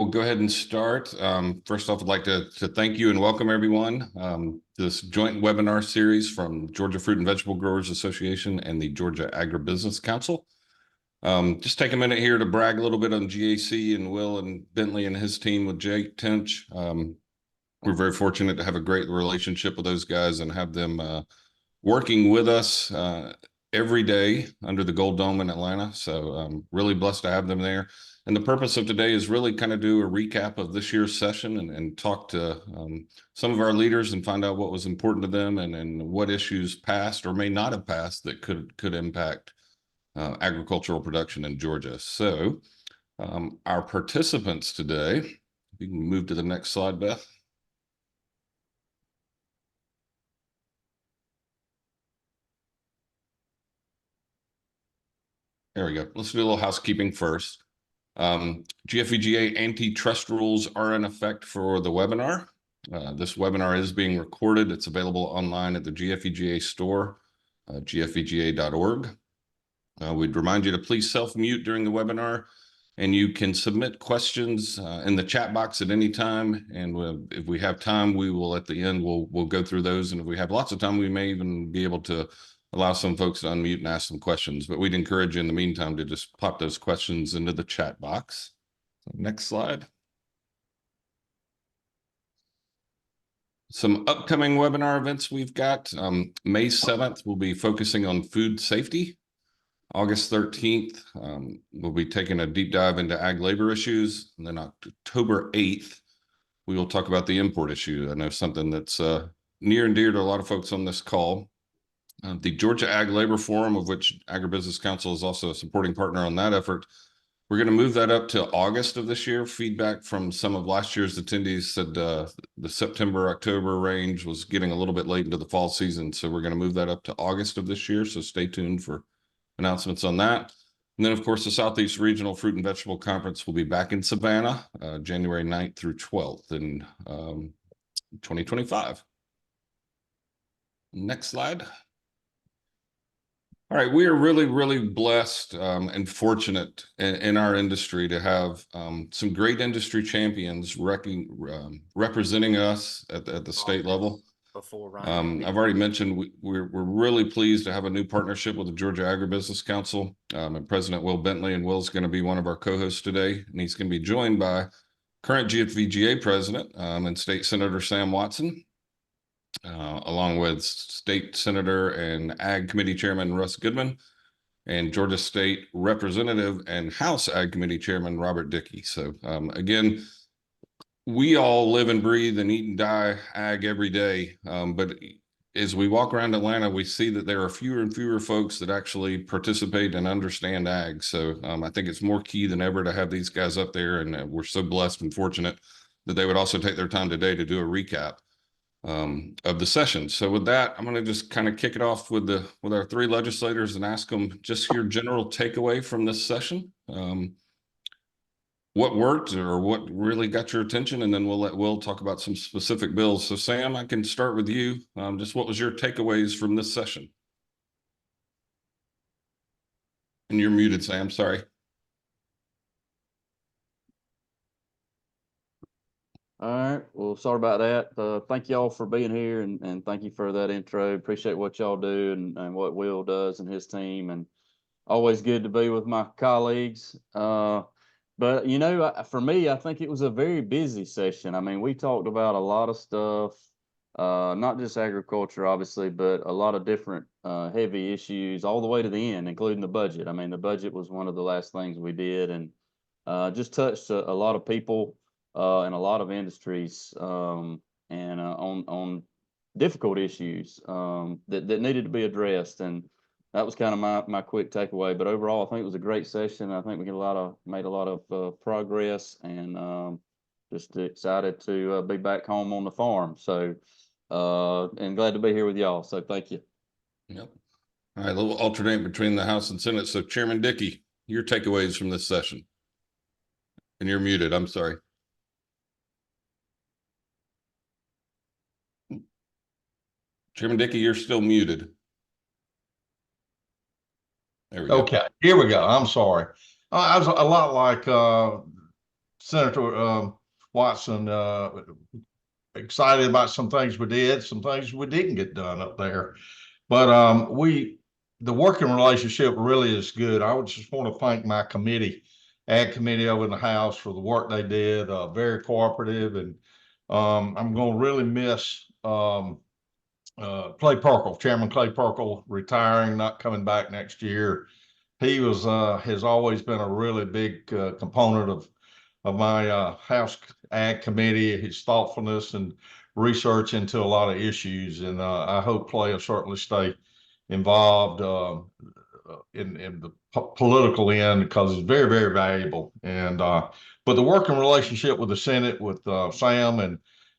We'll go ahead and start. First off, I'd like to thank you and welcome everyone to this joint webinar series from Georgia Fruit and Vegetable Growers Association and the Georgia Agribusiness Council. Just take a minute here to brag a little bit on GAC and Will and Bentley and his team with Jake Tench. We're very fortunate to have a great relationship with those guys and have them working with us every day under the Gold Dome in Atlanta. So I'm really blessed to have them there. And the purpose of today is really kind of do a recap of this year's session and talk to some of our leaders and find out what was important to them and what issues passed or may not have passed that could impact agricultural production in Georgia. So our participants today, we can move to the next slide, Beth. There we go. Let's do a little housekeeping first. GFVGA antitrust rules are in effect for the webinar. This webinar is being recorded. It's available online at the GFVGA store, gfvga.org. We'd remind you to please self-mute during the webinar, and you can submit questions in the chat box at any time. And if we have time, we will at the end, we'll go through those. And if we have lots of time, we may even be able to allow some folks to unmute and ask some questions, but we'd encourage you in the meantime to just pop those questions into the chat box. So next slide. Some upcoming webinar events we've got. May 7th, we'll be focusing on food safety. August 13th, we'll be taking a deep dive into ag labor issues. And then October 8th, we will talk about the import issue. I know something that's near and dear to a lot of folks on this call. The Georgia Ag Labor Forum, of which Agribusiness Council is also a supporting partner on that effort, we're going to move that up to August of this year. Feedback from some of last year's attendees said the September-October range was getting a little bit late into the fall season, so we're going to move that up to August of this year, so stay tuned for announcements on that. And then, of course, the Southeast Regional Fruit and Vegetable Conference will be back in Savannah, January 9th through 12th in 2025. Next slide. All right, we are really, really blessed and fortunate in our industry to have some great industry champions representing us at the state level. I've already mentioned we're really pleased to have a new partnership with the Georgia Agribusiness Council, and President Will Bentley, and Will's going to be one of our co-hosts today, and he's going to be joined by current GFVGA President and State Senator Sam Watson, along with State Senator and Ag Committee Chairman Russ Goodman, and Georgia State Representative and House Ag Committee Chairman Robert Dickey. So again, we all live and breathe and eat and die ag every day. But as we walk around Atlanta, we see that there are fewer and fewer folks that actually participate and understand ag. So I think it's more key than ever to have these guys up there. And we're so blessed and fortunate that they would also take their time today to do a recap of the session. So with that, I'm going to just kind of kick it off with our three legislators and ask them just your general takeaway from this session. What worked or what really got your attention, and then we'll let Will talk about some specific bills. So Sam, I can start with you. Just what was your takeaways from this session? And you're muted, Sam, sorry. All right. Well, sorry about that. Thank y'all for being here and thank you for that intro. Appreciate what y'all do and what Will does and his team, and always good to be with my colleagues. But you know, for me, I think it was a very busy session. I mean, we talked about a lot of stuff, not just agriculture, obviously, but a lot of different heavy issues all the way to the end, including the budget. I mean, the budget was one of the last things we did, and just touched a lot of people in a lot of industries, and on difficult issues that needed to be addressed. And that was kind of my quick takeaway. But overall, I think it was a great session. I think we made a lot of progress, and just excited to be back home on the farm. So and glad to be here with y'all. So thank you. Yep. All right, a little alternate between the House and Senate. So Chairman Dickey, your takeaways from this session. And you're muted, I'm sorry. Chairman Dickey, you're still muted. There we go. Okay, here we go. I'm sorry. I was a lot like Senator Watson, excited about some things we did, some things we didn't get done up there. But the working relationship really is good. I would just want to thank my committee, Ag Committee over in the House, for the work they did. Very cooperative, and I'm going to really miss Clay Perkle, Chairman Clay Perkle, retiring, not coming back next year. He has always been a really big component of my House Ag Committee, his thoughtfulness and research into a lot of issues. And I hope Clay will certainly stay involved in the political end, because it's very, very valuable. And but the working relationship with the Senate, with Sam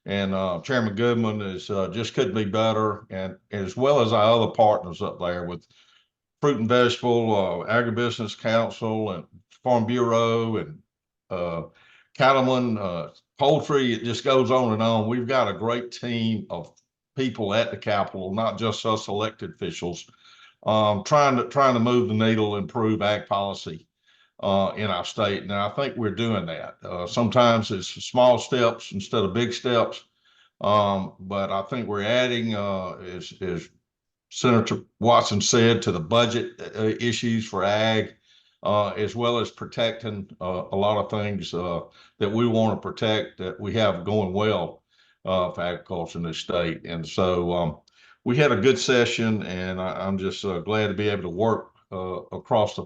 and Chairman Goodman, is just couldn't be better. And as well as our other partners up there with Fruit and Vegetable, Agribusiness Council, and Farm Bureau, and cattlemen, poultry. It just goes on and on. We've got a great team of people at the Capitol, not just us elected officials, trying to move the needle, improve ag policy in our state. And I think we're doing that. Sometimes it's small steps instead of big steps, but I think we're adding, as Senator Watson said, to the budget issues for ag, as well as protecting a lot of things that we want to protect, that we have going well for agriculture in this state. And so we had a good session, and I'm just glad to be able to work across the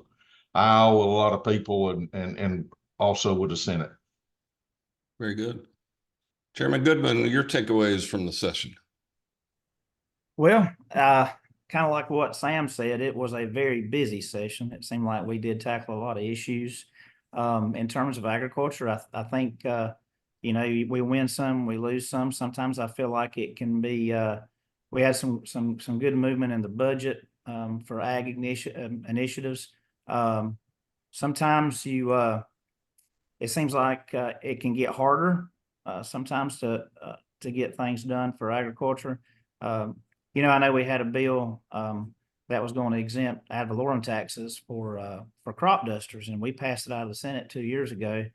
aisle with a lot of people, and also with the Senate. Very good. Chairman Goodman, your takeaways from the session. Well, kind of like what Sam said, it was a very busy session. It seemed like we did tackle a lot of issues. In terms of agriculture, I think, you know, we win some, we lose some. Sometimes I feel like it can be, we had some good movement in the budget for ag initiatives. Sometimes it seems like it can get harder sometimes to get things done for agriculture. You know, I know we had a bill that was going to exempt ad valorem taxes for crop dusters, and we passed it out of the Senate 2 years ago.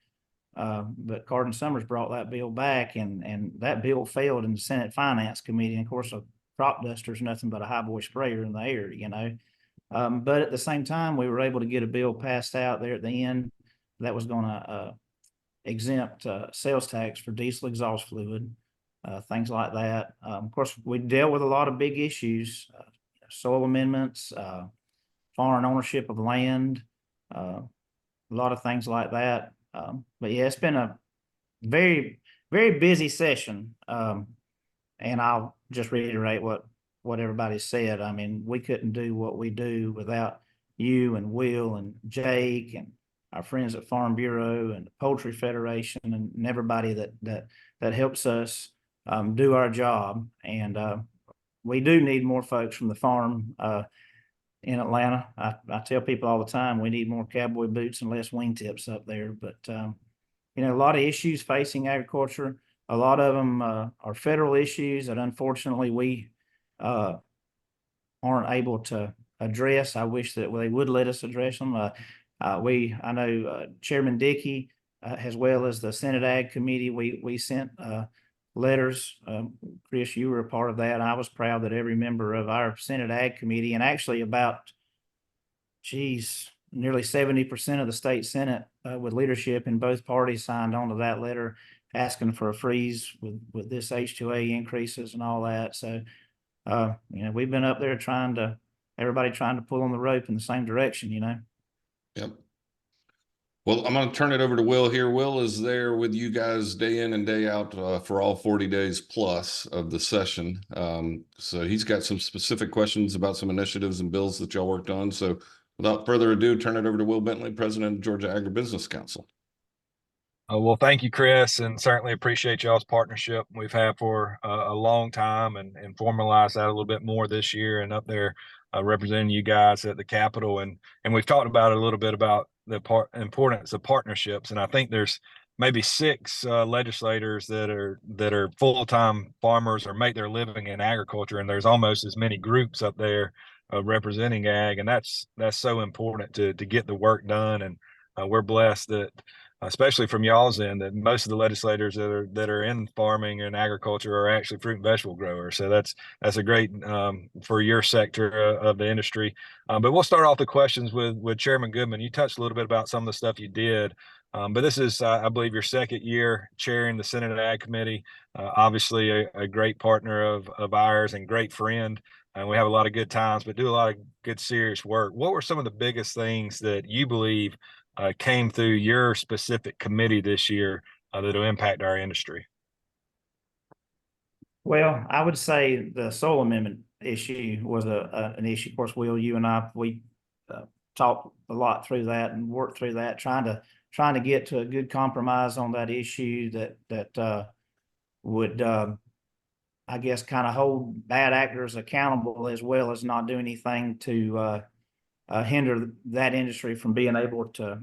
But Cardin Summers brought that bill back, and that bill failed in the Senate Finance Committee. And of course, a crop duster is nothing but a high boy sprayer in the air, you know. But at the same time, we were able to get a bill passed out there at the end that was going to exempt sales tax for diesel exhaust fluid. Things like that. Of course, we dealt with a lot of big issues, soil amendments, foreign ownership of land, a lot of things like that. But yeah, it's been a very, very busy session. And I'll just reiterate what everybody said. I mean, we couldn't do what we do without you and Will and Jake and our friends at Farm Bureau and the Poultry Federation, and everybody that helps us do our job. And we do need more folks from the farm in Atlanta. I tell people all the time, we need more cowboy boots and less wingtips up there. But you know, a lot of issues facing agriculture. A lot of them are federal issues that unfortunately we aren't able to address. I wish that they would let us address them. I know Chairman Dickey, as well as the Senate Ag Committee, we sent letters. Chris, you were a part of that. I was proud that every member of our Senate Ag Committee, and actually about, nearly 70% of the state Senate with leadership in both parties signed on to that letter asking for a freeze with this H2A increases and all that. So, you know, we've been up there everybody trying to pull on the rope in the same direction, you know. Yep. Well, I'm going to turn it over to Will here. Will is there with you guys day in and day out for all 40 days plus of the session. So he's got some specific questions about some initiatives and bills that y'all worked on. So without further ado, turn it over to Will Bentley, President of Georgia Agribusiness Council. Well, thank you, Chris, and certainly appreciate y'all's partnership we've had for a long time, and formalized that a little bit more this year, and up there representing you guys at the Capitol. And we've talked about it a little bit about the importance of partnerships. And I think there's maybe 6 legislators that are full-time farmers or make their living in agriculture, and there's almost as many groups up there representing ag, and that's so important to get the work done. And we're blessed that especially from y'all's end, that most of the legislators that are in farming and agriculture are actually fruit and vegetable growers. So that's a great for your sector of the industry. But we'll start off the questions with Chairman Goodman. You touched a little bit about some of the stuff you did, but this is, I believe, your second year chairing the Senate Ag Committee. Obviously, a great partner of ours and great friend. And we have a lot of good times, but do a lot of good, serious work. What were some of the biggest things that you believe came through your specific committee this year that will impact our industry? Well, I would say the soil amendment issue was an issue. Of course, Will, you and we talked a lot through that and worked through that, trying to get to a good compromise on that issue that would, I guess, kind of hold bad actors accountable, as well as not do anything to hinder that industry from being able to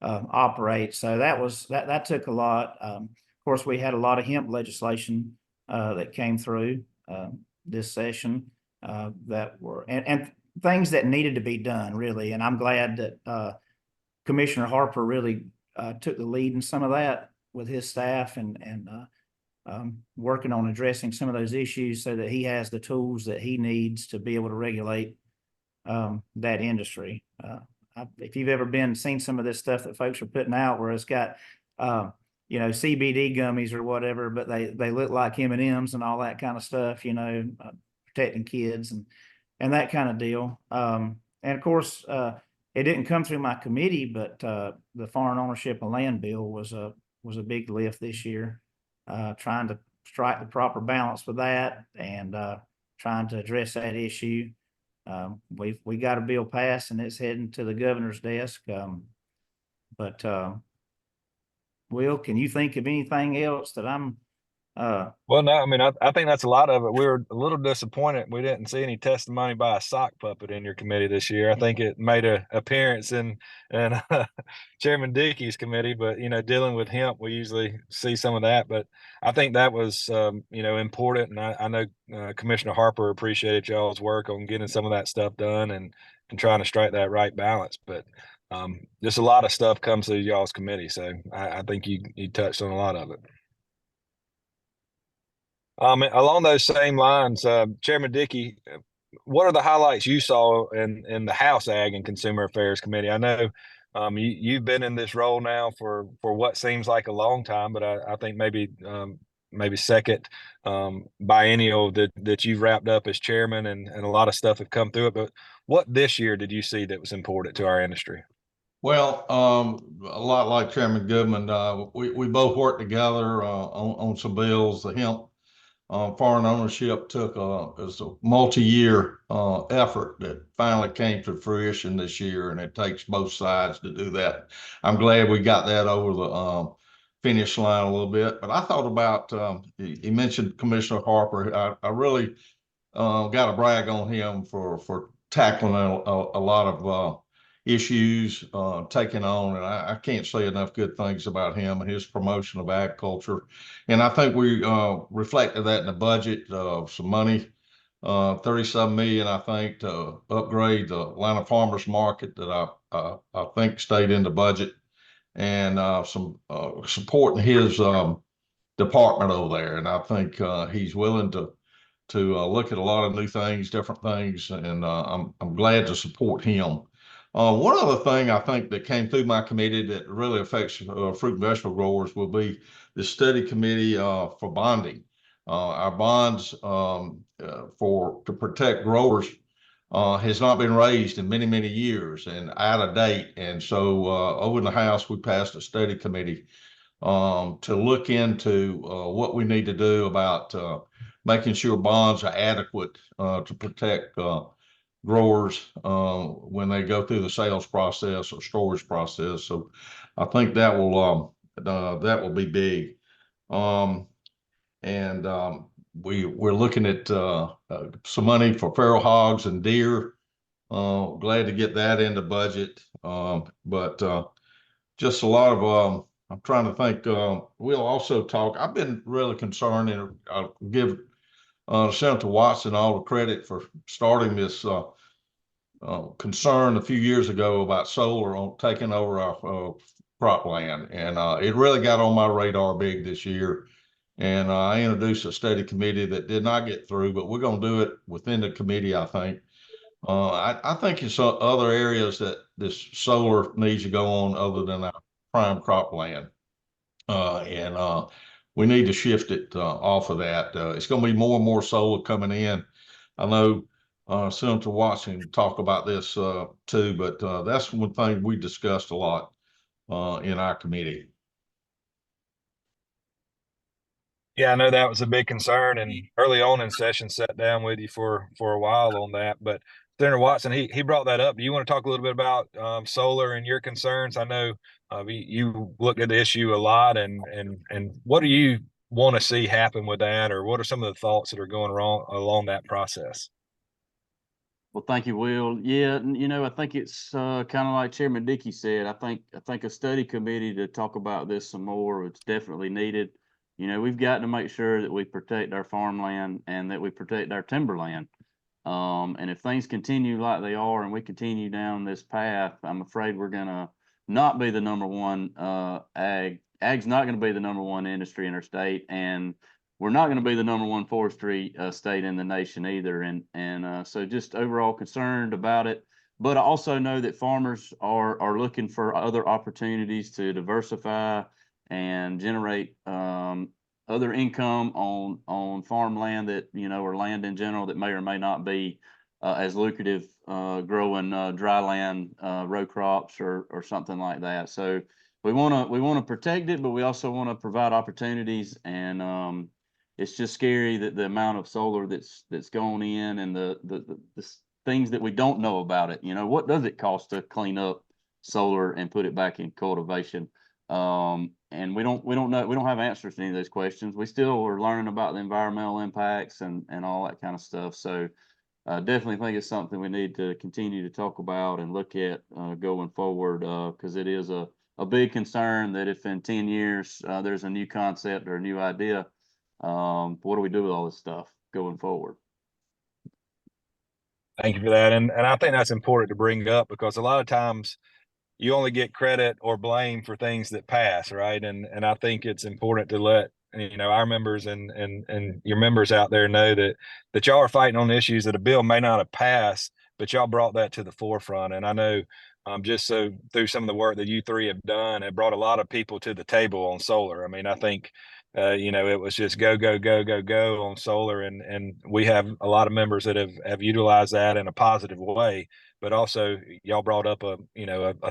operate. So that took a lot. Of course, we had a lot of hemp legislation that came through this session that were and things that needed to be done, really. And I'm glad that Commissioner Harper really took the lead in some of that with his staff and working on addressing some of those issues so that he has the tools that he needs to be able to regulate that industry. If you've ever seen some of this stuff that folks are putting out, where it's got CBD gummies or whatever, but they look like M&Ms and all that kind of stuff, protecting kids and that kind of deal. And of course, it didn't come through my committee, but the foreign ownership of land bill was a big lift this year, trying to strike the proper balance with that and trying to address that issue. We got a bill passed and it's heading to the governor's desk. But Will, can you think of anything else that I'm Well, no, I mean, I think that's a lot of it. We were a little disappointed we didn't see any testimony by a sock puppet in your committee this year. I think it made an appearance in Chairman Dickey's committee, but dealing with hemp, we usually see some of that. But I think that was important, and I know Commissioner Harper appreciated y'all's work on getting some of that stuff done and trying to strike that right balance. But just a lot of stuff comes through y'all's committee, so I think you touched on a lot of it. Along those same lines, Chairman Dickey, what are the highlights you saw in the House Ag and Consumer Affairs Committee? I know you've been in this role now for what seems like a long time, but I think maybe second biennial that you've wrapped up as chairman, and a lot of stuff have come through it. But what this year did you see that was important to our industry? Well, a lot like Chairman Goodman, we both worked together on some bills. The hemp foreign ownership took is a multi-year effort that finally came to fruition this year, and it takes both sides to do that. I'm glad we got that over the finish line a little bit. But I thought about he mentioned Commissioner Harper. I really got to brag on him for tackling a lot of issues, taking on, and I can't say enough good things about him and his promotion of agriculture. And I think we reflected that in the budget, some money, $37 million, I think, to upgrade the Atlanta Farmers Market that I think stayed in the budget, and some supporting his department over there. And I think he's willing to look at a lot of new things, different things, and I'm glad to support him. One other thing I think that came through my committee that really affects fruit and vegetable growers will be the study committee for bonding. Our bonds to protect growers has not been raised in many, many years and out of date. And so over in the House, we passed a study committee to look into what we need to do about making sure bonds are adequate to protect growers when they go through the sales process or storage process. So I think that will be big. We're looking at some money for feral hogs and deer. Glad to get that in the budget. But just a lot of I'm trying to think. We'll also talk. I've been really concerned, and I'll give Senator Watson all the credit for starting this concern a few years ago about solar taking over our cropland. And it really got on my radar big this year. And I introduced a study committee that did not get through, but we're going to do it within the committee, I think. I think in some other areas that this solar needs to go on other than our prime cropland. And we need to shift it off of that. It's going to be more and more solar coming in. I know Senator Watson talked about this too, but that's one thing we discussed a lot in our committee. Yeah, I know that was a big concern, and early on in session, sat down with you for a while on that. But Senator Watson, he brought that up. Do you want to talk a little bit about solar and your concerns? I know you looked at the issue a lot, and what do you want to see happen with that, or what are some of the thoughts that are going wrong along that process? Well, thank you, Will. Yeah, I think it's kind of like Chairman Dickey said. I think a study committee to talk about this some more, it's definitely needed. We've got to make sure that we protect our farmland and that we protect our timberland. And if things continue like they are and we continue down this path, I'm afraid we're gonna not be the number one ag. Ag's not gonna be the number one industry in our state, and we're not going to be the number one forestry state in the nation either. And so just overall concerned about it. But I also know that farmers are looking for other opportunities to diversify and generate other income on farmland that, or land in general that may or may not be as lucrative growing dry land row crops or something like that. So we want to protect it, but we also want to provide opportunities. And it's just scary that the amount of solar that's gone in and the things that we don't know about it. What does it cost to clean up solar and put it back in cultivation? And we don't know. We don't have answers to any of those questions. We still are learning about the environmental impacts and all that kind of stuff. So I definitely think it's something we need to continue to talk about and look at going forward, because it is a big concern that if in 10 years there's a new concept or a new idea, what do we do with all this stuff going forward? Thank you for that. And I think that's important to bring up, because a lot of times you only get credit or blame for things that pass, right? And I think it's important to let our members and your members out there know that y'all are fighting on issues that a bill may not have passed, but y'all brought that to the forefront. And I know just so through some of the work that you three have done, it brought a lot of people to the table on solar. I mean, I think it was just go on solar, and we have a lot of members that have utilized that in a positive way. But also, y'all brought up a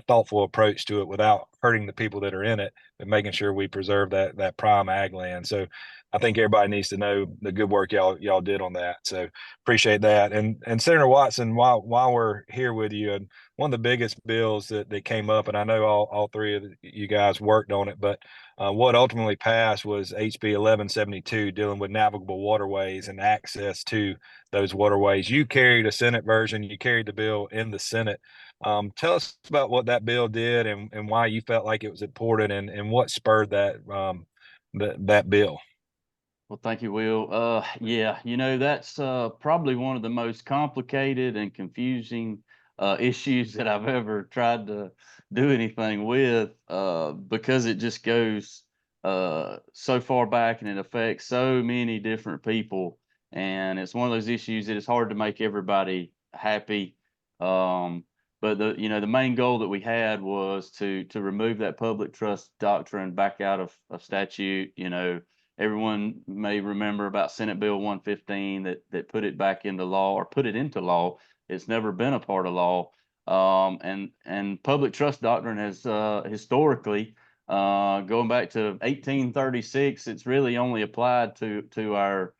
thoughtful approach to it without hurting the people that are in it, but making sure we preserve that prime ag land. So I think everybody needs to know the good work y'all did on that. So appreciate that. And Senator Watson, while we're here with you, and one of the biggest bills that came up, and I know all three of you guys worked on it, but what ultimately passed was HB 1172, dealing with navigable waterways and access to those waterways. You carried a Senate version. You carried the bill in the Senate. Tell us about what that bill did and why you felt like it was important, and what spurred that bill. Well, thank you, Will. Yeah, that's probably one of the most complicated and confusing issues that I've ever tried to do anything with, because it just goes so far back and it affects so many different people. And it's one of those issues that it's hard to make everybody happy. But the main goal that we had was to remove that public trust doctrine back out of statute. Everyone may remember about Senate Bill 115 that put it back into law, or put it into law. It's never been a part of law. And public trust doctrine has historically, going back to 1836, it's really only applied to our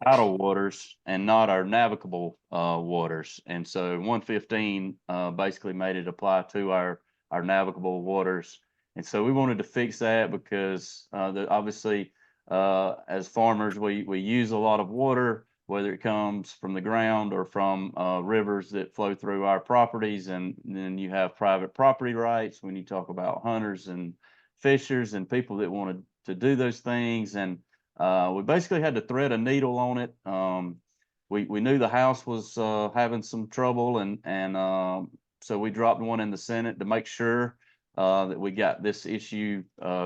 tidal waters and not our navigable waters. And so 115 basically made it apply to our navigable waters. And so we wanted to fix that because obviously, as farmers, we use a lot of water, whether it comes from the ground or from rivers that flow through our properties. And then you have private property rights when you talk about hunters and fishers and people that wanted to do those things. And we basically had to thread a needle on it. We knew the House was having some trouble, and so we dropped one in the Senate to make sure that we got this issue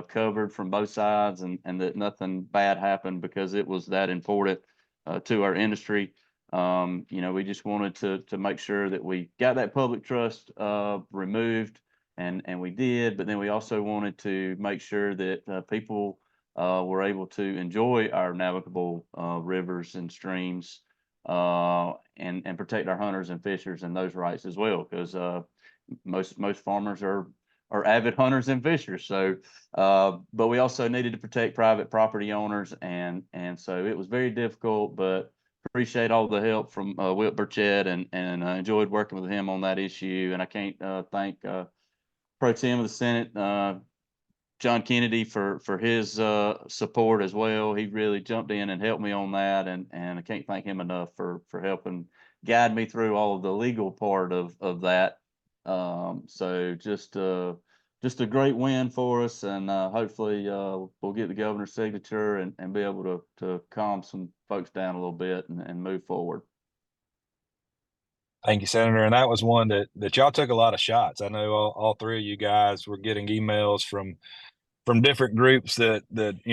covered from both sides, and that nothing bad happened, because it was that important to our industry. We just wanted to make sure that we got that public trust removed, and we did. But then we also wanted to make sure that people were able to enjoy our navigable rivers and streams, and protect our hunters and fishers and those rights as well, because most farmers are avid hunters and fishers. So, but we also needed to protect private property owners, and so it was very difficult, but appreciate all the help from Whit Burchett, and enjoyed working with him on that issue. And I can't thank Pro Tem of the Senate, John Kennedy, for his support as well. He really jumped in and helped me on that, and I can't thank him enough for helping guide me through all of the legal part of that. So just a great win for us, and hopefully we'll get the governor's signature and be able to calm some folks down a little bit and move forward. Thank you, Senator. And that was one that y'all took a lot of shots. I know all three of you guys were getting emails from different groups that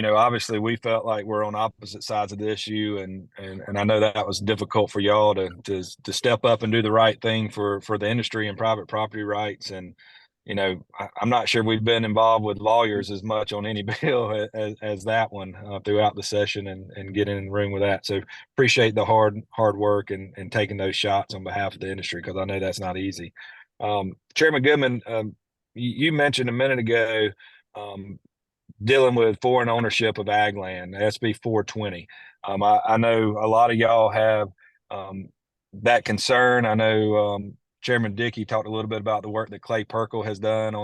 obviously we felt like we're on opposite sides of the issue, and I know that was difficult for y'all to step up and do the right thing for the industry and private property rights. And I'm not sure we've been involved with lawyers as much on any bill as that one throughout the session, and getting in the room with that. So appreciate the hard work and taking those shots on behalf of the industry, because I know that's not easy. Chairman Goodman, you mentioned a minute ago dealing with foreign ownership of ag land, SB 420. I know a lot of y'all have that concern. I know Chairman Dickey talked a little bit about the work that Clay Perkle has done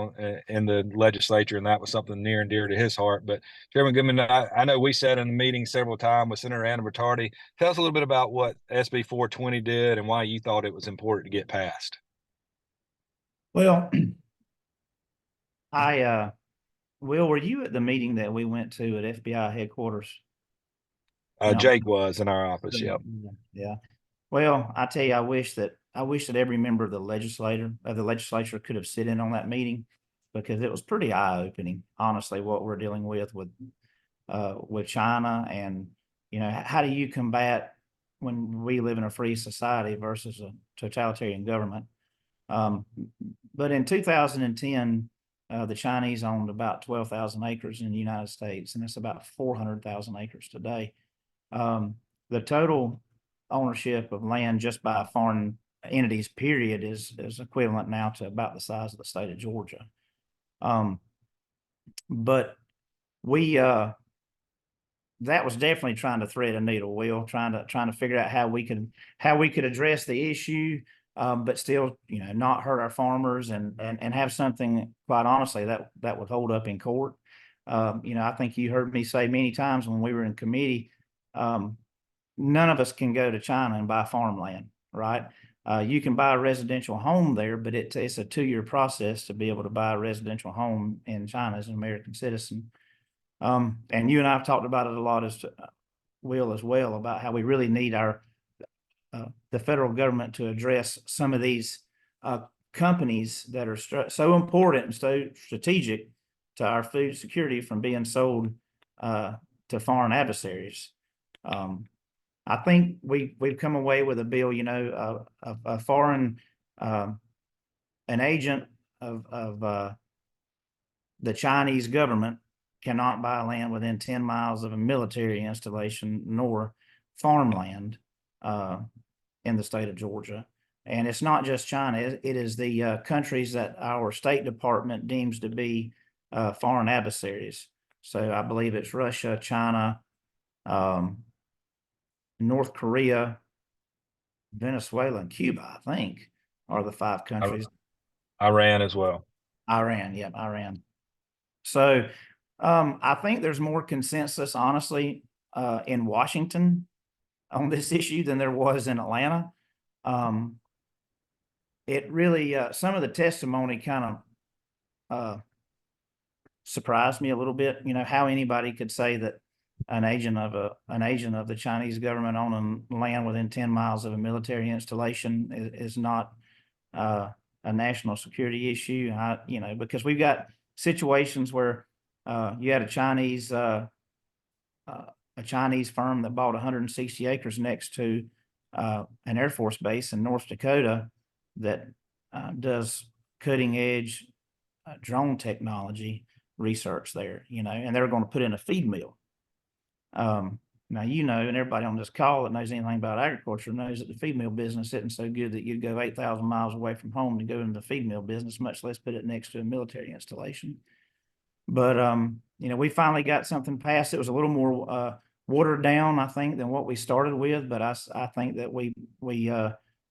in the legislature, and that was something near and dear to his heart. But Chairman Goodman, I know we sat in the meeting several times with Senator Anna Bertardi. Tell us a little bit about what SB 420 did and why you thought it was important to get passed. Well, Will, were you at the meeting that we went to at FBI headquarters? No. Jake was in our office. Yep. Yeah. Well, I tell you, I wish that every member of the legislature could have sit in on that meeting, because it was pretty eye-opening, honestly, what we're dealing with China, and how do you combat when we live in a free society versus a totalitarian government. But in 2010, the Chinese owned about 12,000 acres in the United States, and it's about 400,000 acres today. The total ownership of land just by foreign entities, period, is equivalent now to about the size of the state of Georgia. But we that was definitely trying to thread a needle, Will, trying to figure out how we could address the issue, but still, not hurt our farmers, and have something, quite honestly, that would hold up in court. I think you heard me say many times when we were in committee, none of us can go to China and buy farmland, right? You can buy a residential home there, but it's a 2-year process to be able to buy a residential home in China as an American citizen. And you and I have talked about it a lot, as Will as well, about how we really need the federal government to address some of these companies that are so important and so strategic to our food security from being sold to foreign adversaries. I think we've come away with a bill, a foreign, an agent of the Chinese government cannot buy land within 10 miles of a military installation nor farmland in the state of Georgia. And it's not just China, it is the countries that our State Department deems to be foreign adversaries. So I believe it's Russia, China, North Korea, Venezuela, and Cuba, I think, are the 5 countries. Iran as well. Iran. So I think there's more consensus, honestly, in Washington on this issue than there was in Atlanta. It really, some of the testimony kind of surprised me a little bit, how anybody could say that an agent of the Chinese government owning land within 10 miles of a military installation is not a national security issue. Because we've got situations where you had a Chinese firm that bought 160 acres next to an Air Force base in North Dakota that does cutting edge drone technology research there, and they're going to put in a feed mill. Now, and everybody on this call that knows anything about agriculture knows that the feed mill business isn't so good that you'd go 8,000 miles away from home to go into the feed mill business, much less put it next to a military installation. But, we finally got something passed. It was a little more watered down, I think, than what we started with, but I think that we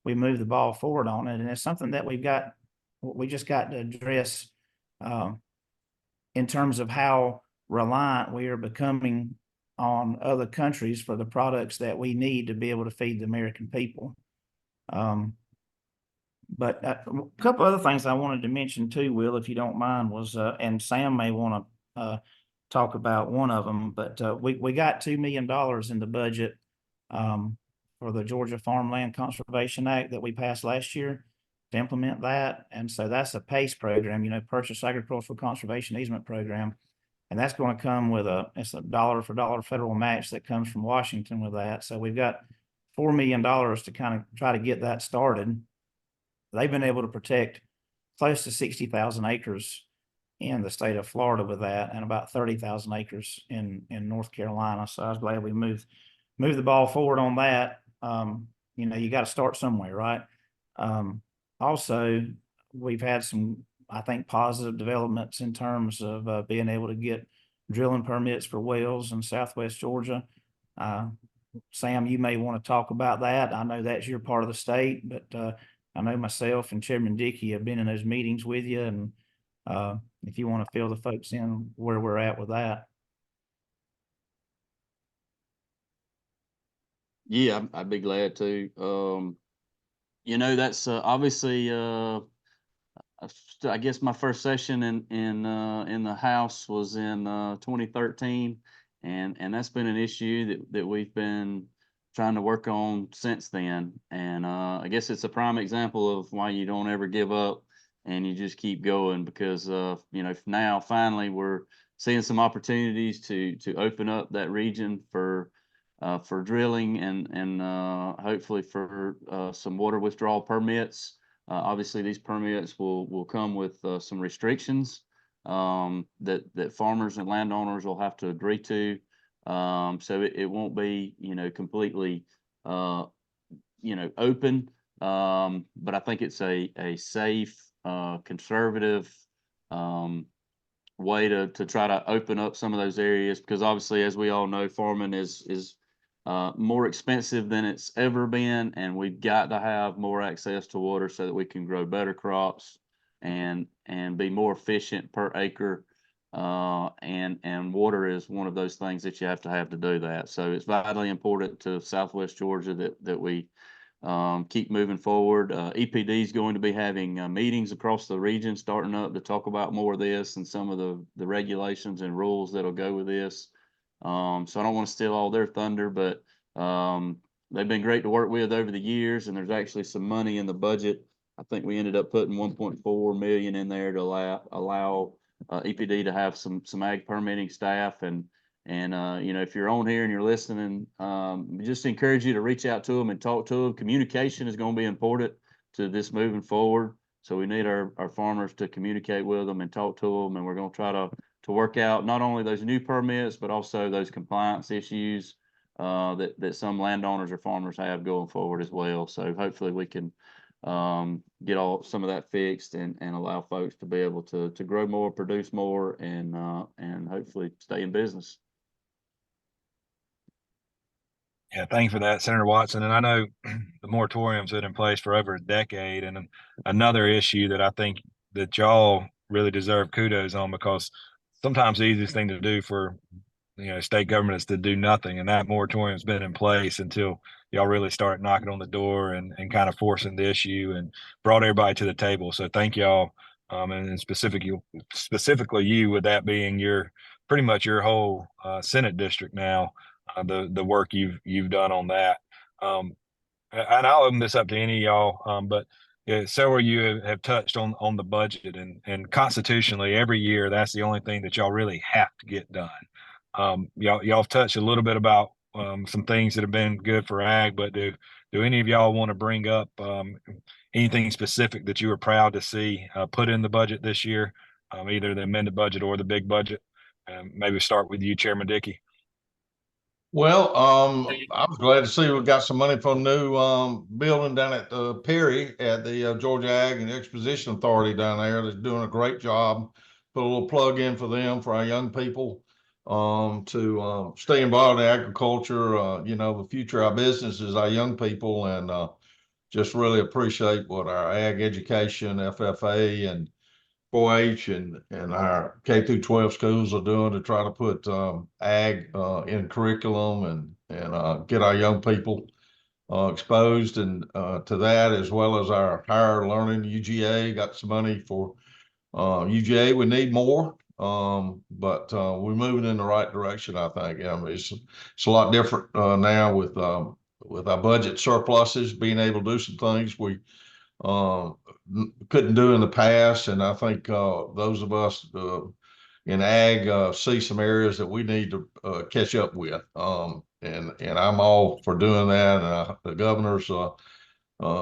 moved the ball forward on it. And it's something that we just got to address in terms of how reliant we are becoming on other countries for the products that we need to be able to feed the American people. But a couple other things I wanted to mention too, Will, if you don't mind, was, and Sam may want to talk about one of them, but we got $2 million in the budget for the Georgia Farmland Conservation Act that we passed last year to implement that. And so that's a PACE program, Purchase Agricultural Conservation Easement Program. And that's going to come with it's a dollar for dollar federal match that comes from Washington with that. So we've got $4 million to kind of try to get that started. They've been able to protect close to 60,000 acres in the state of Florida with that, and about 30,000 acres in North Carolina. So I was glad we moved the ball forward on that. You got to start somewhere, right? Also, we've had some, I think, positive developments in terms of being able to get drilling permits for wells in Southwest Georgia. Sam, you may want to talk about that. I know that's your part of the state, but I know myself and Chairman Dickey have been in those meetings with you, and if you want to fill the folks in where we're at with that. Yeah, I'd be glad to. That's obviously I guess my first session in the House was in 2013, and that's been an issue that we've been trying to work on since then. And I guess it's a prime example of why you don't ever give up and you just keep going, because now finally we're seeing some opportunities to open up that region for drilling and hopefully for some water withdrawal permits. Obviously, these permits will come with some restrictions that farmers and landowners will have to agree to. So it won't be completely open. But I think it's a safe, conservative way to try to open up some of those areas, because obviously, as we all know, farming is more expensive than it's ever been, and we've got to have more access to water so that we can grow better crops and be more efficient per acre. And water is one of those things that you have to do that. So it's vitally important to Southwest Georgia that we keep moving forward. EPD is going to be having meetings across the region starting up to talk about more of this and some of the regulations and rules that'll go with this. So I don't want to steal all their thunder, but they've been great to work with over the years, and there's actually some money in the budget. I think we ended up putting 1.4 million in there to allow EPD to have some ag permitting staff. And if you're on here and you're listening, just encourage you to reach out to them and talk to them. Communication is going to be important to this moving forward. So we need our farmers to communicate with them and talk to them, and we're going to try to work out not only those new permits, but also those compliance issues that some landowners or farmers have going forward as well. So hopefully we can get some of that fixed and allow folks to be able to grow more, produce more, and hopefully stay in business. Yeah, thank you for that, Senator Watson. And I know the moratorium's been in place for over a decade, and another issue that I think that y'all really deserve kudos on, because sometimes the easiest thing to do for state government is to do nothing, and that moratorium's been in place until y'all really start knocking on the door and kind of forcing the issue and brought everybody to the table. So thank y'all, and specifically you, with that being pretty much your whole Senate district now, the work you've done on that. And I'll open this up to any of y'all, but Yeah, several of you have touched on the budget, and constitutionally every year that's the only thing that y'all really have to get done. Y'all have touched a little bit about some things that have been good for ag, but do any of y'all want to bring up anything specific that you were proud to see put in the budget this year, either the amended budget or the big budget? Maybe start with you, Chairman Dickey. Well, I was glad to see we got some money for a new building down at Perry at the Georgia Ag and Exposition Authority down there. They're doing a great job. Put a little plug in for them, for our young people, to stay involved in agriculture. You know, the future of our business is our young people, and just really appreciate what our ag education, FFA, and 4-H and our K through 12 schools are doing to try to put ag in curriculum and get our young people exposed and to that, as well as our higher learning UGA. Got some money for UGA. We need more, but we're moving in the right direction, I think. I mean, it's a lot different now with our budget surpluses, being able to do some things we couldn't do in the past. And I think those of us in ag see some areas that we need to catch up with. And I'm all for doing that. And the governor's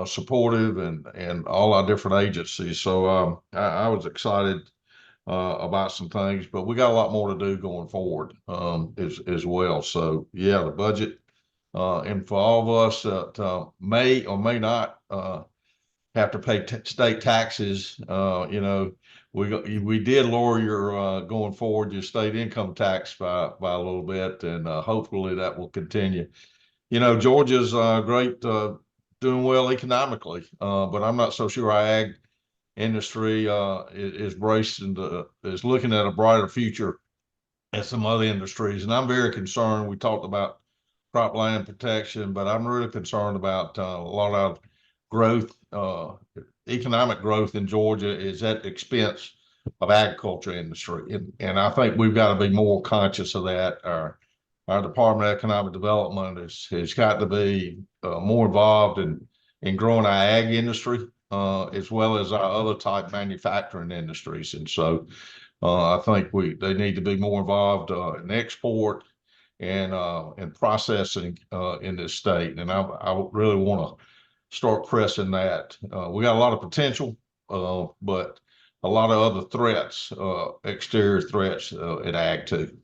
supportive, and all our different agencies. So I was excited about some things, but we got a lot more to do going forward as well. So yeah, the budget, and for all of us that may or may not have to pay state taxes. You know, we did lower your going forward your state income tax by a little bit, and hopefully that will continue. You know, Georgia's great, doing well economically, but I'm not so sure our ag industry is braced and is looking at a brighter future as some other industries. And I'm very concerned. We talked about cropland protection, but I'm really concerned about a lot of growth, economic growth in Georgia is at the expense of agriculture industry. And I think we've got to be more conscious of that. Our Department of Economic Development has got to be more involved in growing our ag industry, as well as our other type manufacturing industries. And so I think they need to be more involved in export and processing in this state. And I really want to start pressing that. We got a lot of potential, but a lot of other threats, exterior threats at ag too.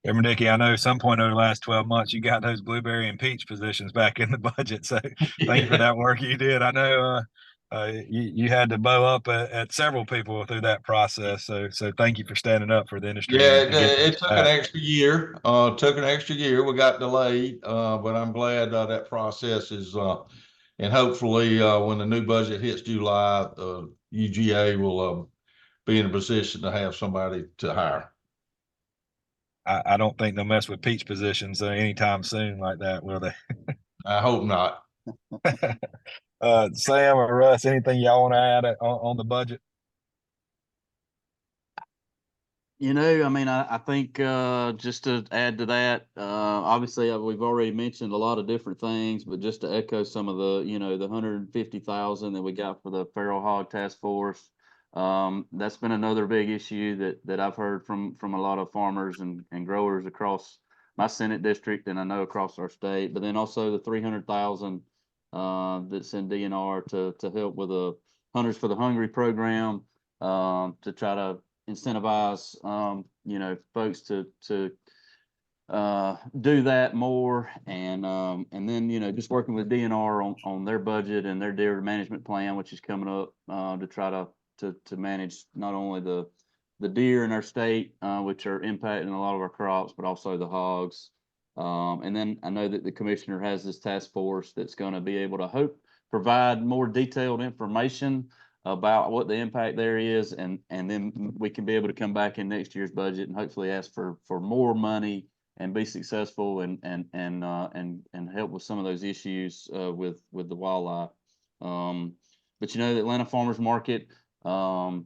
Chairman Dickey, I know some point over the last 12 months you got those blueberry and peach positions back in the budget. So thank you for that work you did. I know you had to bow up at several people through that process. So thank you for standing up for the industry. Yeah, it took an extra year. We got delayed, but I'm glad that process is, and hopefully when the new budget hits July, UGA will be in a position to have somebody to hire. I don't think they'll mess with peach positions anytime soon like that, will they? I hope not. Sam or Russ, anything y'all want to add on the budget? You know, I mean, I think just to add to that, obviously we've already mentioned a lot of different things, but just to echo some of the, you know, the 150,000 that we got for the feral hog task force, that's been another big issue that I've heard from a lot of farmers and growers across my Senate district, and I know across our state. But then also the 300,000 that's in DNR to help with the Hunters for the Hungry program, to try to incentivize you know, folks to do that more, and then, you know, just working with DNR on their budget and their deer management plan, which is coming up, to try to manage not only the deer in our state, which are impacting a lot of our crops, but also the hogs. And then I know that the commissioner has this task force that's going to be able to provide more detailed information about what the impact there is, and then we can be able to come back in next year's budget and hopefully ask for more money and be successful and help with some of those issues with the wildlife. But you know, the Atlanta Farmers Market, there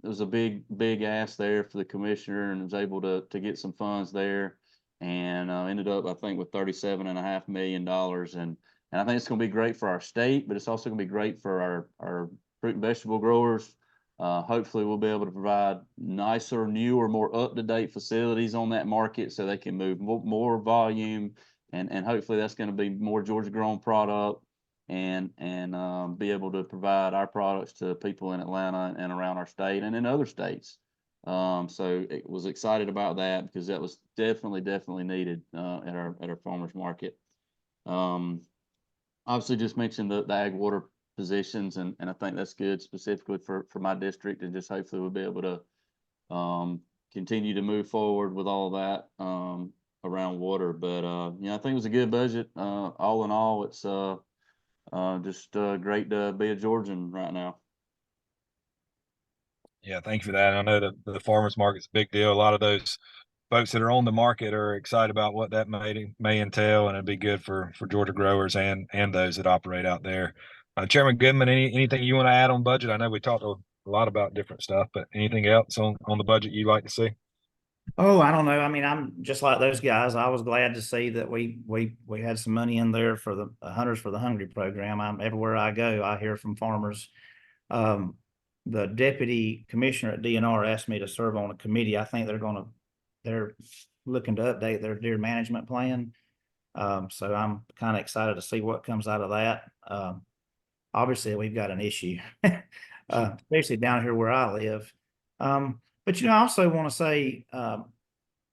was a big ask there for the commissioner, and was able to get some funds there, and ended up, I think, with $37.5 million. And And I think it's going to be great for our state, but it's also going to be great for our fruit and vegetable growers. Hopefully we'll be able to provide nicer, newer, more up-to-date facilities on that market so they can move more volume, and hopefully that's going to be more Georgia grown product, and be able to provide our products to people in Atlanta and around our state and in other states. So it was excited about that because that was definitely needed at our farmers market. Obviously just mentioned the ag water positions, and I think that's good specifically for my district, and just hopefully we'll be able to continue to move forward with all of that around water. But I think it was a good budget. All in all, it's just great to be a Georgian right now. Yeah, thank you for that. I know that the farmers market's a big deal. A lot of those folks that are on the market are excited about what that may entail, and it'd be good for Georgia growers and those that operate out there. Chairman Goodman, anything you want to add on budget? I know we talked a lot about different stuff, but anything else on the budget you'd like to see? Oh, I don't know. I mean, I'm just like those guys. I was glad to see that we had some money in there for the Hunters for the Hungry program. Everywhere I go, I hear from farmers. The deputy commissioner at DNR asked me to serve on a committee. I think they're looking to update their deer management plan. So I'm kind of excited to see what comes out of that. Obviously we've got an issue, especially down here where I live. But I also want to say,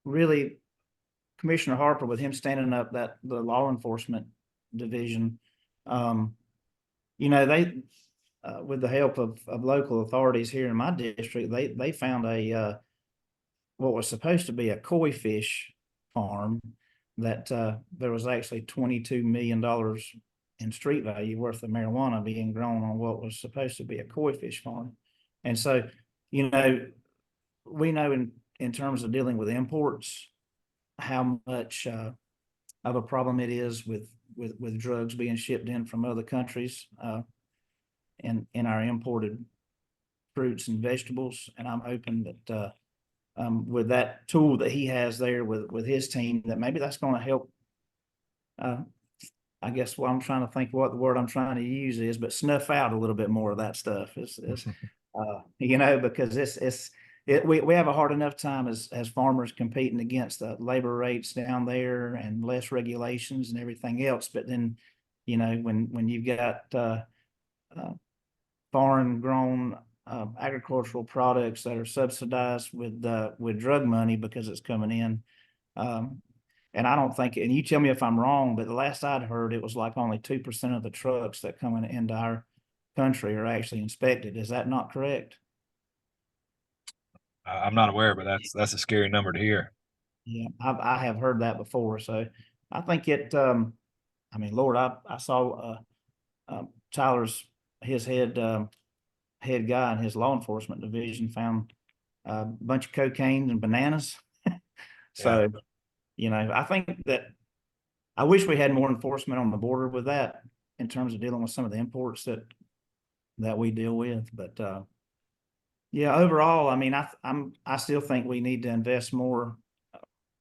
really, Commissioner Harper, with him standing up the law enforcement division, they, with the help of local authorities here in my district, they found what was supposed to be a koi fish farm that there was actually $22 million in street value worth of marijuana being grown on what was supposed to be a koi fish farm. And so, we know in terms of dealing with imports, how much of a problem it is with drugs being shipped in from other countries in our imported fruits and vegetables. And I'm hoping that with that tool that he has there with his team, that maybe that's going to help. I guess what I'm trying to think what the word I'm trying to use is, but snuff out a little bit more of that stuff because we have a hard enough time as farmers competing against the labor rates down there and less regulations and everything else. But then, when you've got foreign grown agricultural products that are subsidized with drug money because it's coming in, and I don't think, and you tell me if I'm wrong, but the last I'd heard, it was like only 2% of the trucks that come into our country are actually inspected. Is that not correct? I'm not aware, but that's a scary number to hear. Yeah, I have heard that before. So I think Lord, I saw Tyler's, his head guy in his law enforcement division found a bunch of cocaine and bananas. So, I think that I wish we had more enforcement on the border with that in terms of dealing with some of the imports that we deal with. But overall, I still think we need to invest more.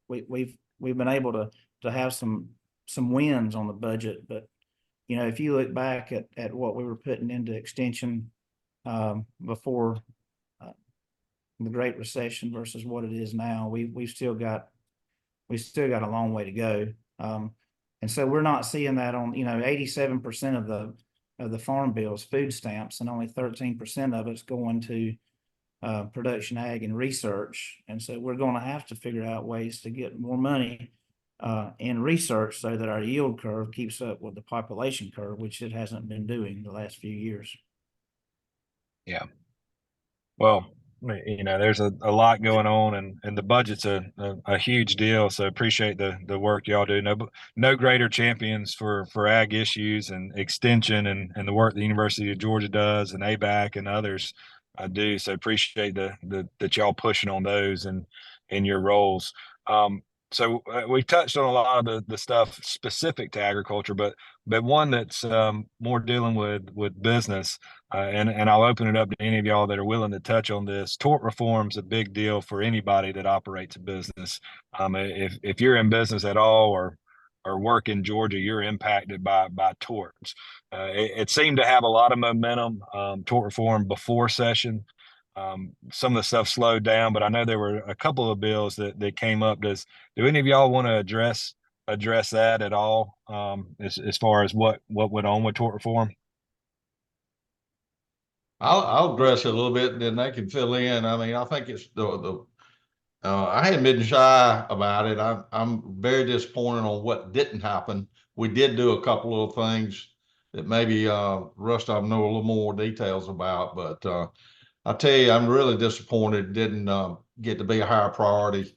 We've been able to have some wins on the budget, but if you look back at what we were putting into extension before the Great Recession versus what it is now, we've still got a long way to go. And so we're not seeing that on 87% of the farm bills food stamps, and only 13% of it's going to production ag and research. And so we're going to have to figure out ways to get more money in research so that our yield curve keeps up with the population curve, which it hasn't been doing the last few years. Yeah. Well, there's a lot going on, and the budget's a huge deal. So appreciate the work y'all do. No greater champions for ag issues and extension and the work the University of Georgia does, and ABAC and others do. So appreciate that y'all pushing on those and in your roles. So we touched on a lot of the stuff specific to agriculture, but one that's more dealing with business, and I'll open it up to any of y'all that are willing to touch on this. Tort reform's a big deal for anybody that operates a business. If you're in business at all or or work in Georgia, you're impacted by torts. It seemed to have a lot of momentum, tort reform before session. Some of the stuff slowed down, but I know there were a couple of bills that came up. Do any of y'all want to address that at all, as far as what went on with tort reform? I'll address it a little bit and then they can fill in. I mean, I think it's I hadn't been shy about it. I'm very disappointed on what didn't happen. We did do a couple of things that maybe Russ I know a little more details about, but I tell you, I'm really disappointed it didn't get to be a higher priority.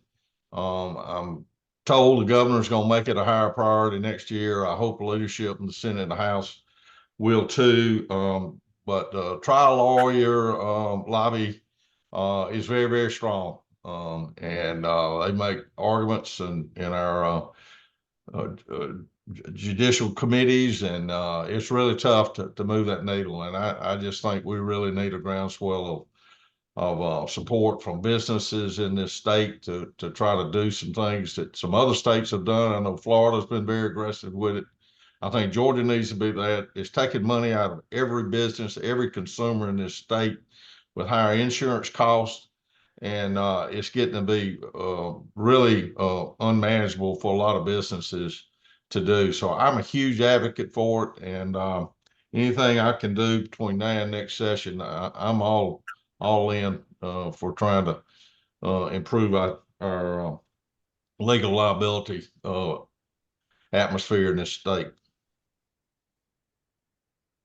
I'm told the governor's going to make it a higher priority next year. I hope leadership in the Senate and the House will too. But trial lawyer lobby is very, very strong. And they make arguments in our judicial committees, and it's really tough to move that needle. And I just think we really need a groundswell of support from businesses in this state to try to do some things that some other states have done. I know Florida's been very aggressive with it. I think Georgia needs to be that. It's taking money out of every business, every consumer in this state with higher insurance costs. And it's getting to be really unmanageable for a lot of businesses to do. So I'm a huge advocate for it. And anything I can do between now and next session, I'm all in for trying to improve our legal liability atmosphere in this state.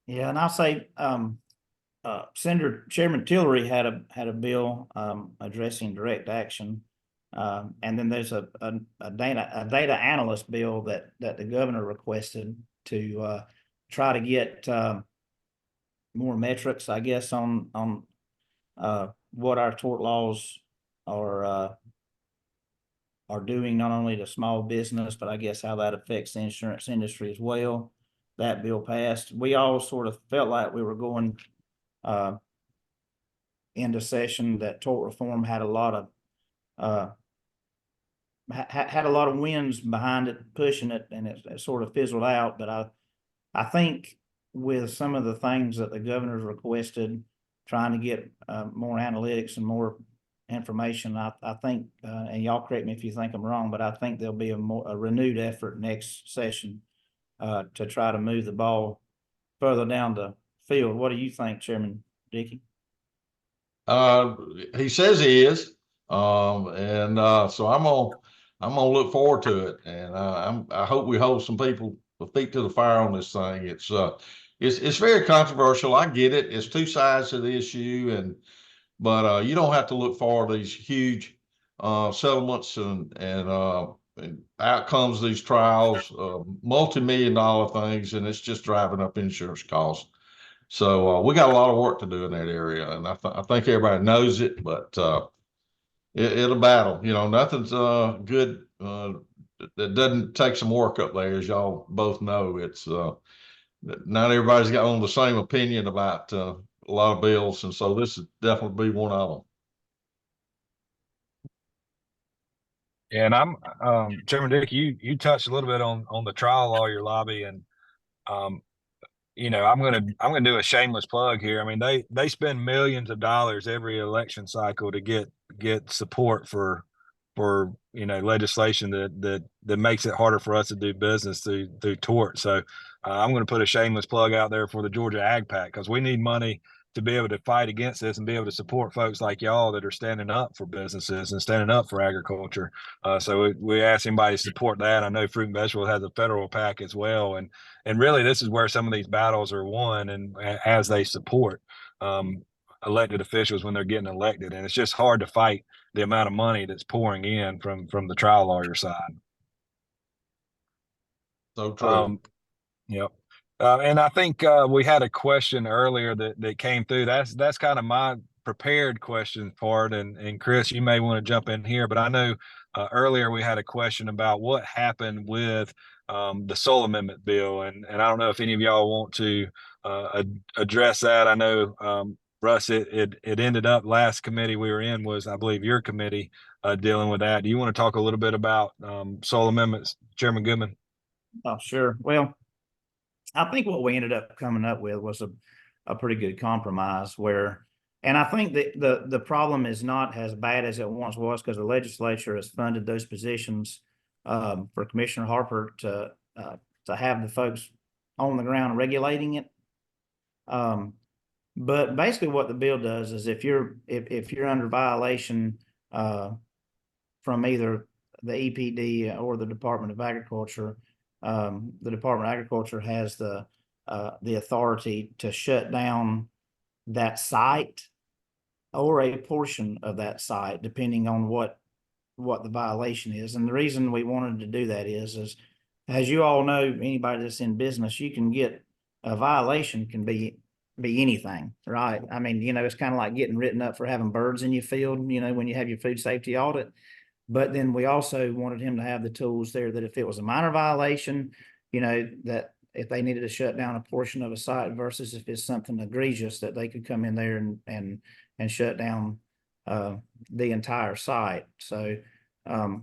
Yeah, and I'll say, Senator Chairman Tillery had a bill addressing direct action, and then there's a data analyst bill that the governor requested to try to get more metrics, I guess, on what our tort laws are doing, not only to small business, but I guess how that affects the insurance industry as well. That bill passed. We all sort of felt like we were going into session that tort reform had a lot of had a lot of winds behind it, pushing it, and it sort of fizzled out. But I think with some of the things that the governor's requested, trying to get more analytics and more information, I think, and y'all correct me if you think I'm wrong, but I think there'll be a renewed effort next session to try to move the ball further down the field. What do you think, Chairman Dickey? He says he is, and so I'm gonna look forward to it, and I hope we hold some people with feet to the fire on this thing. It's very controversial. I get it. It's two sides to the issue, but you don't have to look for these huge settlements and outcomes of these trials, multi-million-dollar things, and it's just driving up insurance costs. So we got a lot of work to do in that area, and I think everybody knows it, but it'll battle. You know, nothing's good that doesn't take some work up there, as y'all both know. It's not everybody's got on the same opinion about a lot of bills, and so this would definitely be one of them. Yeah, and I'm Chairman Dick, you touched a little bit on the trial lawyer lobby, and you know, I'm gonna do a shameless plug here. I mean, they spend millions of dollars every election cycle to get support for you know, legislation that makes it harder for us to do business through tort. So I'm going to put a shameless plug out there for the Georgia Ag Pack, because we need money to be able to fight against this and be able to support folks like y'all that are standing up for businesses and standing up for agriculture. So we ask anybody to support that. I know Fruit and Vegetable has a federal pack as well, and really this is where some of these battles are won, and as they support elected officials when they're getting elected, and it's just hard to fight the amount of money that's pouring in from the trial lawyer side. So true. Yep. And I think we had a question earlier that came through. That's kind of my prepared question part, and Chris, you may want to jump in here, but I know earlier we had a question about what happened with the Soul Amendment bill, and I don't know if any of y'all want to address that. I know Russ, it ended up last committee we were in was, I believe, your committee dealing with that. Do you want to talk a little bit about Soul Amendments, Chairman Goodman? Oh, sure. Well, I think what we ended up coming up with was a pretty good compromise where, and I think that the problem is not as bad as it once was because the legislature has funded those positions for Commissioner Harper to have the folks on the ground regulating it. But basically what the bill does is if you're under violation from either the EPD or the Department of Agriculture, the Department of Agriculture has the authority to shut down that site or a portion of that site, depending on what the violation is. And the reason we wanted to do that is as you all know, anybody that's in business, you can get a violation can be anything, right? I mean, it's kind of like getting written up for having birds in your field, when you have your food safety audit. But then we also wanted him to have the tools there that if it was a minor violation, that if they needed to shut down a portion of a site versus if it's something egregious, that they could come in there and shut down the entire site. So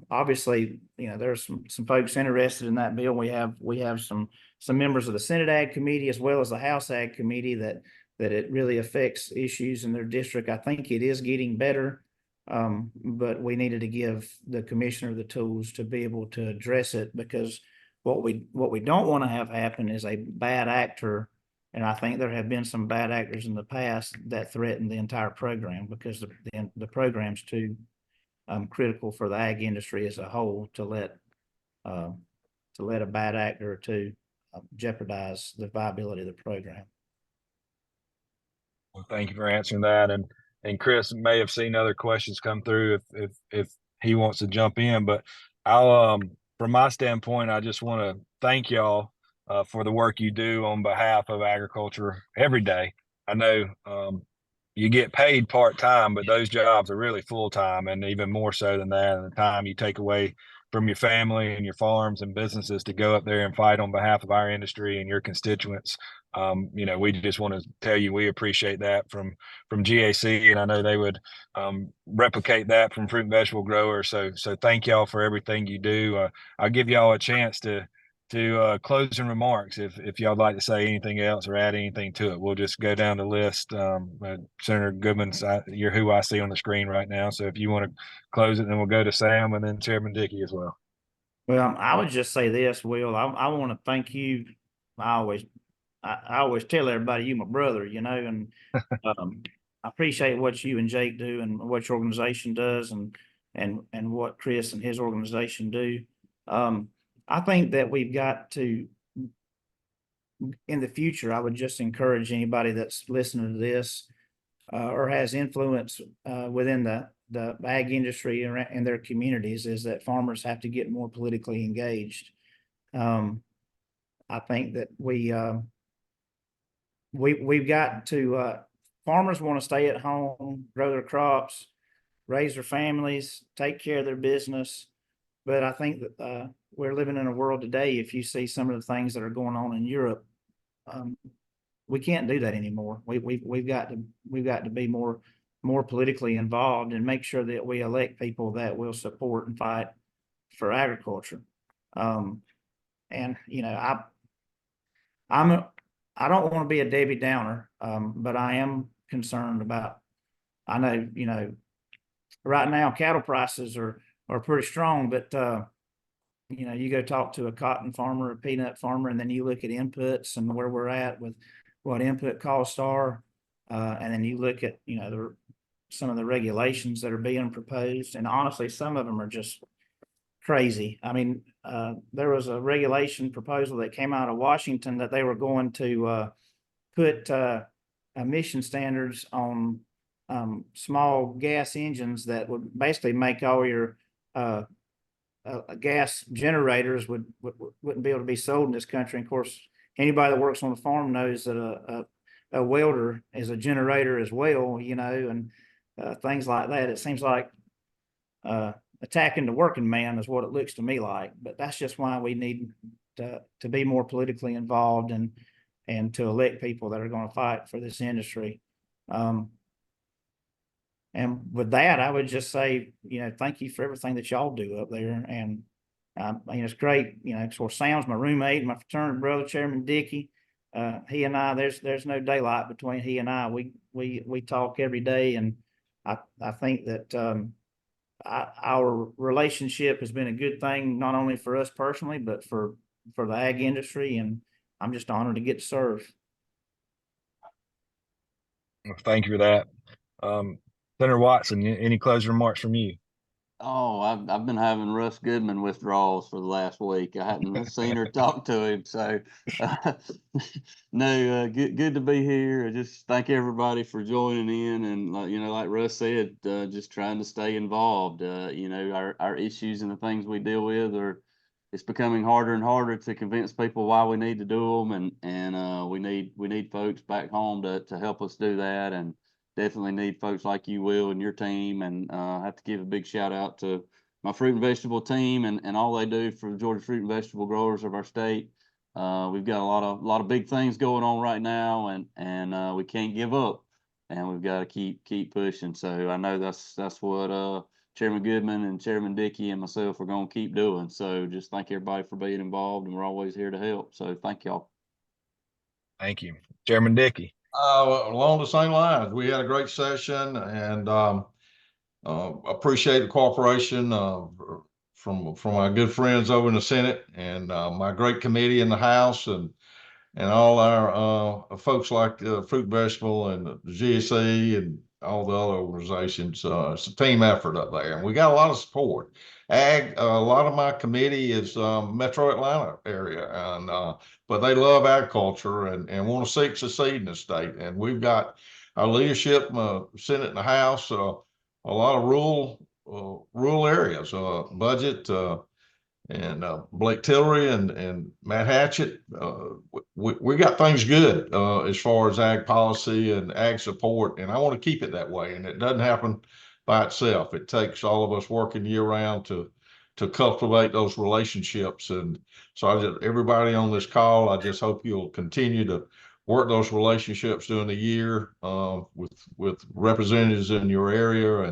obviously, there's some folks interested in that bill. We have some members of the Senate Ag Committee as well as the House Ag Committee that it really affects issues in their district. I think it is getting better. But we needed to give the commissioner the tools to be able to address it because what we don't want to have happen is a bad actor. And I think there have been some bad actors in the past that threaten the entire program because the program's too critical for the ag industry as a whole to let a bad actor or two jeopardize the viability of the program. Well, thank you for answering that. And Chris may have seen other questions come through if he wants to jump in, but I'll from my standpoint, I just want to thank y'all for the work you do on behalf of agriculture every day. I know you get paid part-time, but those jobs are really full-time, and even more so than that, the time you take away from your family and your farms and businesses to go up there and fight on behalf of our industry and your constituents. We just want to tell you we appreciate that from GAC, and I know they would replicate that from fruit and vegetable growers. So thank y'all for everything you do. I'll give y'all a chance to closing remarks if y'all would like to say anything else or add anything to it. We'll just go down the list. Senator Goodman's, you're who I see on the screen right now. So if you want to close it, then we'll go to Sam and then Chairman Dickey as well. Well, I would just say this, Will. I want to thank you. I always tell everybody you my brother, and I appreciate what you and Jake do and what your organization does and what Chris and his organization do. I think that we've got to, in the future, I would just encourage anybody that's listening to this or has influence within the ag industry and their communities is that farmers have to get more politically engaged. I think that we've got to, farmers want to stay at home, grow their crops, raise their families, take care of their business. But I think that we're living in a world today, if you see some of the things that are going on in Europe, we can't do that anymore. We've got to be more politically involved and make sure that we elect people that will support and fight for agriculture. And I don't want to be a Debbie Downer, but I am concerned about, I know, right now cattle prices are pretty strong, but you go talk to a cotton farmer, a peanut farmer, and then you look at inputs and where we're at with what input costs are. And then you look at, some of the regulations that are being proposed. And honestly, some of them are just crazy. I mean, there was a regulation proposal that came out of Washington that they were going to put emission standards on small gas engines that would basically make all your gas generators wouldn't be able to be sold in this country. And of course, anybody that works on a farm knows that a welder is a generator as well, and things like that. It seems like attacking the working man is what it looks to me like. But that's just why we need to be more politically involved and to elect people that are going to fight for this industry. And with that, I would just say, thank you for everything that y'all do up there. And It's great, of course, Sam's my roommate, my fraternity brother, Chairman Dickey. He and I, there's no daylight between he and I. We talk every day, and I think that our relationship has been a good thing, not only for us personally, but for the ag industry. And I'm just honored to get to serve. Well, thank you for that. Senator Watson, any closing remarks from you? Oh, I've been having Russ Goodman withdrawals for the last week. I hadn't seen or talked to him, so no, good to be here. I just thank everybody for joining in, and like Russ said, just trying to stay involved. Our issues and the things we deal with it's becoming harder and harder to convince people why we need to do them, and we need folks back home to help us do that, and definitely need folks like you, Will, and your team. And I have to give a big shout out to my fruit and vegetable team and all they do for the Georgia fruit and vegetable growers of our state. We've got a lot of big things going on right now, and we can't give up, and we've got to keep pushing. So I know that's what Chairman Goodman and Chairman Dickey and myself are going to keep doing. So just thank everybody for being involved, and we're always here to help. So thank y'all. Thank you, Chairman Dickey. Along the same lines, we had a great session, and appreciate the cooperation from my good friends over in the Senate, and my great committee in the House, and all our folks like Fruit and Vegetable and the GSE and all the other organizations. It's a team effort up there, and we got a lot of support. Ag, a lot of my committee is Metro Atlanta area, and but they love agriculture and want to succeed in the state. And we've got our leadership, Senate and the House, a lot of rural areas, budget. And Blake Tillery and Matt Hatchett, we got things good as far as ag policy and ag support, and I want to keep it that way. And it doesn't happen by itself. It takes all of us working year round to cultivate those relationships. And so everybody on this call, I just hope you'll continue to work those relationships during the year with representatives in your area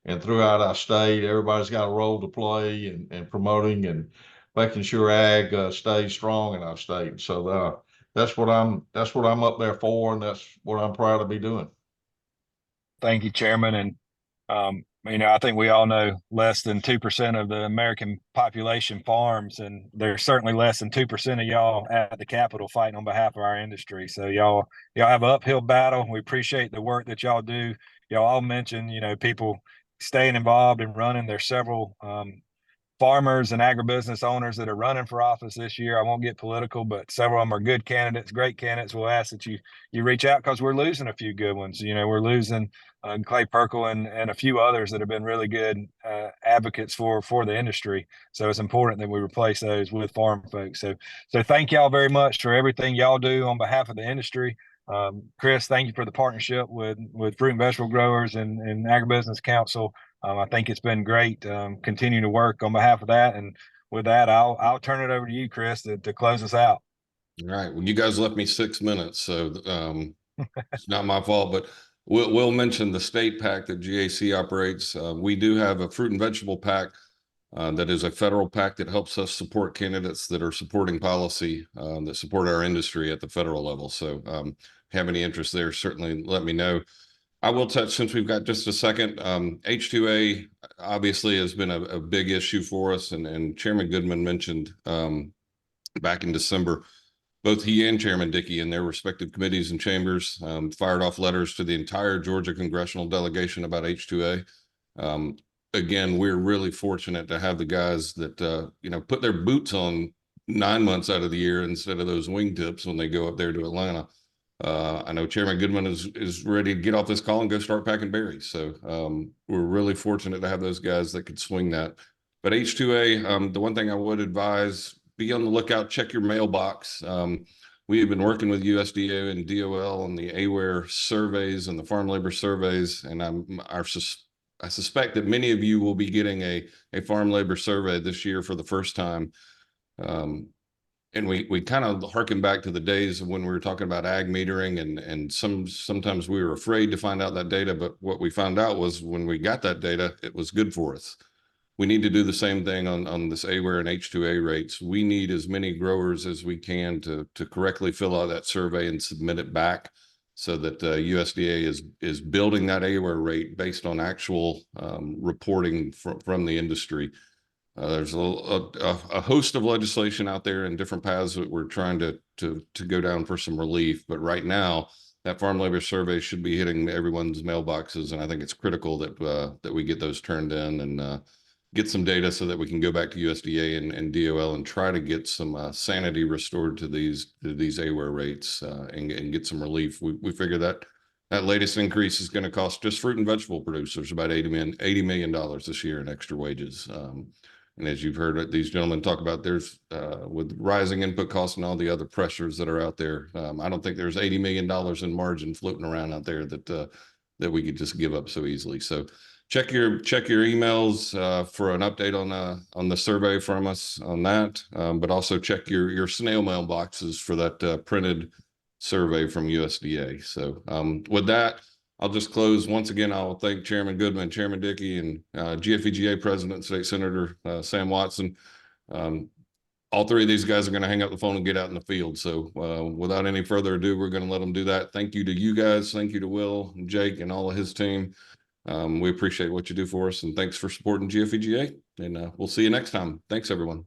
and throughout our state. Everybody's got a role to play in promoting and making sure ag stays strong in our state. So that's what I'm up there for, and that's what I'm proud to be doing. Thank you, Chairman. And I think we all know less than 2% of the American population farms, and there's certainly less than 2% of y'all at the Capitol fighting on behalf of our industry. So y'all have an uphill battle. We appreciate the work that y'all do. Y'all all mentioned, people staying involved and running. There's several farmers and agribusiness owners that are running for office this year. I won't get political, but several of them are good candidates, great candidates. We'll ask that you reach out, because we're losing a few good ones. We're losing Clay Perkle and a few others that have been really good advocates for the industry. So it's important that we replace those with farm folks. So thank y'all very much for everything y'all do on behalf of the industry. Chris, thank you for the partnership with Fruit and Vegetable Growers and Agribusiness Council. I think it's been great. Continue to work on behalf of that. And with that, I'll turn it over to you, Chris, to close us out. All right. Well, you guys left me 6 minutes, so it's not my fault. But we'll mention the state PAC that GAC operates. We do have a fruit and vegetable PAC that is a federal PAC that helps us support candidates that are supporting policy that support our industry at the federal level. So have any interest there, certainly let me know. I will touch, since we've got just a second, H2A obviously has been a big issue for us, and Chairman Goodman mentioned back in December, both he and Chairman Dickey in their respective committees and chambers fired off letters to the entire Georgia congressional delegation about H2A. Again, we're really fortunate to have the guys that put their boots on 9 months out of the year instead of those wingtips when they go up there to Atlanta. I know Chairman Goodman is ready to get off this call and go start packing berries. So we're really fortunate to have those guys that could swing that. But H2A, the one thing I would advise, be on the lookout, check your mailbox. We have been working with USDA and DOL on the AWARE surveys and the farm labor surveys. And I suspect that many of you will be getting a farm labor survey this year for the first time. And we kind of harken back to the days of when we were talking about ag metering, and sometimes we were afraid to find out that data, but what we found out was when we got that data, it was good for us. we need to do the same thing on this AWARE and H2A rates. We need as many growers as we can to correctly fill out that survey and submit it back, so that USDA is building that AWARE rate based on actual reporting from the industry. There's a host of legislation out there and different paths that we're trying to go down for some relief. But right now, that farm labor survey should be hitting everyone's mailboxes, and I think it's critical that that we get those turned in and get some data so that we can go back to USDA and DOL and try to get some sanity restored to these AWARE rates and get some relief. We figure that latest increase is going to cost just fruit and vegetable producers about $80 million this year in extra wages. And as you've heard these gentlemen talk about, there's with rising input costs and all the other pressures that are out there, I don't think there's $80 million in margin floating around out there that we could just give up so easily. So check your emails for an update on the survey from us on that, but also check your snail mail boxes for that printed survey from USDA. So with that, I'll just close. Once again, I'll thank Chairman Goodman, Chairman Dickey, and GFVGA President, State Senator Sam Watson. All three of these guys are going to hang up the phone and get out in the field. So without any further ado, we're going to let them do that. Thank you to you guys. Thank you to Will and Jake and all of his team. We appreciate what you do for us, and thanks for supporting GFVGA. And we'll see you next time. Thanks, everyone.